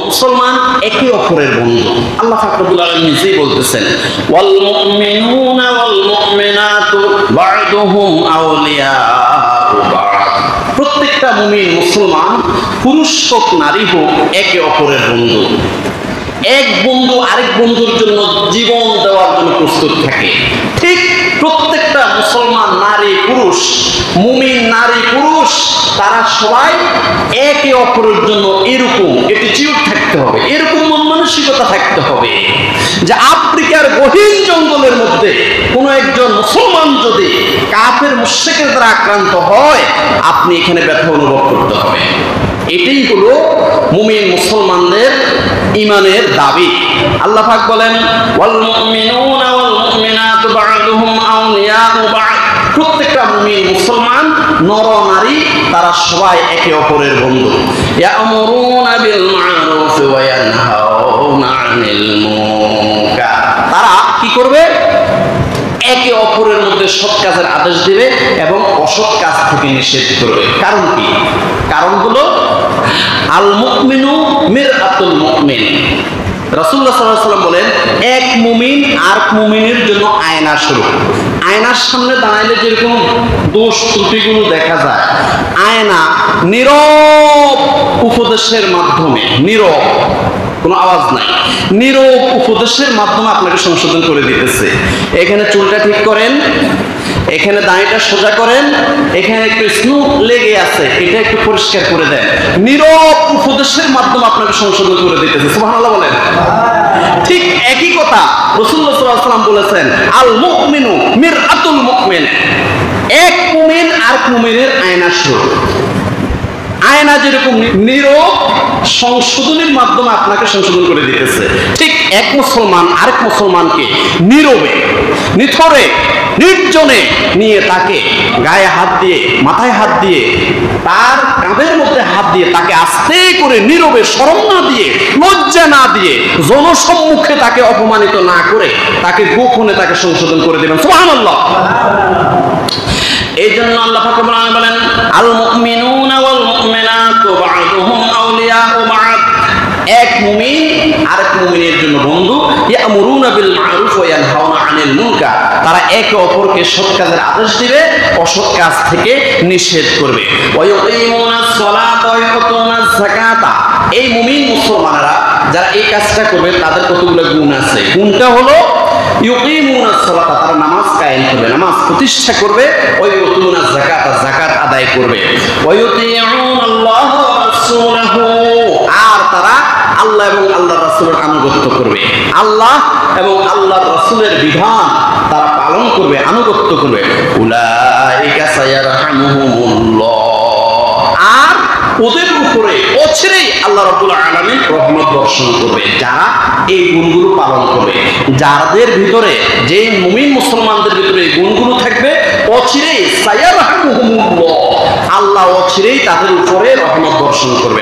মুসলমান একে অপরের বন্ধু। আল্লাহ পাক রব্বুল আলামিন নিজেই বলতেছেন, ওয়াল মুমিনুনা ওয়াল মুমিনাতু বা'দুহুম আউলিয়াউ বা'দ। প্রত্যেকটা মুমিন মুসলমান, পুরুষ হোক নারী হোক, একে অপরের বন্ধু। এক বন্ধু আরেক বন্ধুর জন্য জীবন দেওয়ার জন্য প্রস্তুত থাকে। ঠিক প্রত্যেকটা মুসলমান নারী পুরুষ, মুমিন নারী পুরুষ, তারা সবাই একে অপরের জন্য এরকম অ্যাটিটিউড থাকতে হবে, এরকম মন মানসিকতা থাকতে হবে যে আফ্রিকার গহীন জঙ্গলের মধ্যে কোনো একজন মুসলমান যদি কাফের মুশরিকের দ্বারা আক্রান্ত হয়, আপনি এখানে ব্যথা অনুভব করতে হবে। এটাই হলো মুমিন মুসলমানদের ঈমানের দাবি। আল্লাহ পাক বলেন, ওয়াল মুমিনুনা ওয়াল মুমিনাতু বা'দুহুম আউলিয়াউ বা'দ। প্রত্যেকটা মুমিন মুসলমান, নর নারী, তারা সবাই একে অপরের বন্ধু। ইয়া'মুরুনা বিল মা'রুফ ওয়া ইয়ানহাউনা আনিল মুনকার। তারা কি করবে? একে অপরের মধ্যে সৎ কাজের আদেশ দিবে এবং অসৎ কাজ থেকে নিষেধ করবে। কারণ কি? কারণ হলো আল মুমিনু মিরআতুল মুমিন। রাসূলুল্লাহ সাল্লাল্লাহু আলাইহি ওয়াসাল্লাম বলেন, এক মুমিন আর মুমিনের জন্য আয়নার স্বরূপ। আয়নার সামনে দাঁড়াইলে যেরকম দোষ ত্রুটিগুলো দেখা যায়, আয়না নীরব উপদেশের মাধ্যমে, নীরব, কোনো আওয়াজ নাই, নীরব উপদেশের মাধ্যমে আপনাকে সংশোধন করে দিতেছে। এখানে চুলটা ঠিক করেন, এখানে দাঁড়িটা সোজা করেন, এখানে একটু স্নো লেগে আছে, এটা একটু পরিষ্কার করে দেন। নীরব উপদেশের মাধ্যমে আপনাকে সংশোধন করে দিতেছে। সুবহানাল্লাহ বলেন। ঠিক একই কথা রাসূলুল্লাহ সাল্লাল্লাহু আলাইহি ওয়াসাল্লাম বলেছেন, আল মুমিনু মিরআতুল মুমিন। এক মুমিন আর মুমিনের আয়নার স্বরূপ। আয়না যেরকম নীরব সংশোধনের মাধ্যমে আপনাকে সংশোধন করে দিতেছে, ঠিক এক মুসলমান আরেক মুসলমানকে নীরবে, নিথরে, নির্জনে নিয়ে তাকে গায়ে হাত দিয়ে, মাথায় হাত দিয়ে, তার কাঁধের মধ্যে হাত দিয়ে তাকে আস্তে করে নীরবে, শরম না দিয়ে, লজ্জা না দিয়ে, জনসম্মুখে তাকে অপমানিত না করে, তাকে গোপনে তাকে সংশোধন করে দিবেন। সুবহানাল্লাহ। এই জন্য আল্লাহ পাক রব্বুল আলামিন বলেন, আল মুমিনুনা ওয়াল মুমিনাতু বা'দুহুম আউলিয়াউ বা'দ। এক মুমিন আরেক মুমিনের জন্য বন্ধু। ইয়া'মুরুনা বিল মা'রুফ ওয়া ইয়ানহাউনা আনিল মুনকার। তারা একে অপরকে সৎ কাজের আদেশ দিবে, অসৎ কাজ থেকে নিষেধ করবে। ওয়া ইউকিমুনাস সালাতা ওয়া ইউতুনাজ যাকাতা। এই মুমিন মুসলমানেরা যারা এই কাজটা করবে, তাদের কতগুলো গুণ আছে। গুণটা হলো ইউকিমুনাস সালাতা, তারা নামাজ কায়েম করবে, নামাজ প্রতিষ্ঠা করবে। ওয়া ইউতুনাজ যাকাতা, যাকাত আদায় করবে। ওয়া ইউতিউনাল্লাহ ওয়া রাসূলাহু, আর তারা আল্লাহ এবং আল্লাহর রাসূলের আনুগত্য করবে। আল্লাহ এবং আল্লাহর রাসূলের বিধান তারা পালন করবে, আনুগত্য করবে। উলাইকা সায়ারহামুহুমুল্লাহ। আর ওদের উপরে অচিরেই আল্লাহ রাব্বুল আলামিন রহমত বর্ষণ করবে, যারা এই গুণগুলো পালন করবে। যাদের ভিতরে, যে মুমিন মুসলমানদের ভিতরে এই গুণগুলো থাকবে, অচিরেই সায়ারহামুহুমুল্লাহ, আল্লাহ অচিরেই তাদের উপরে রহমত বর্ষণ করবে।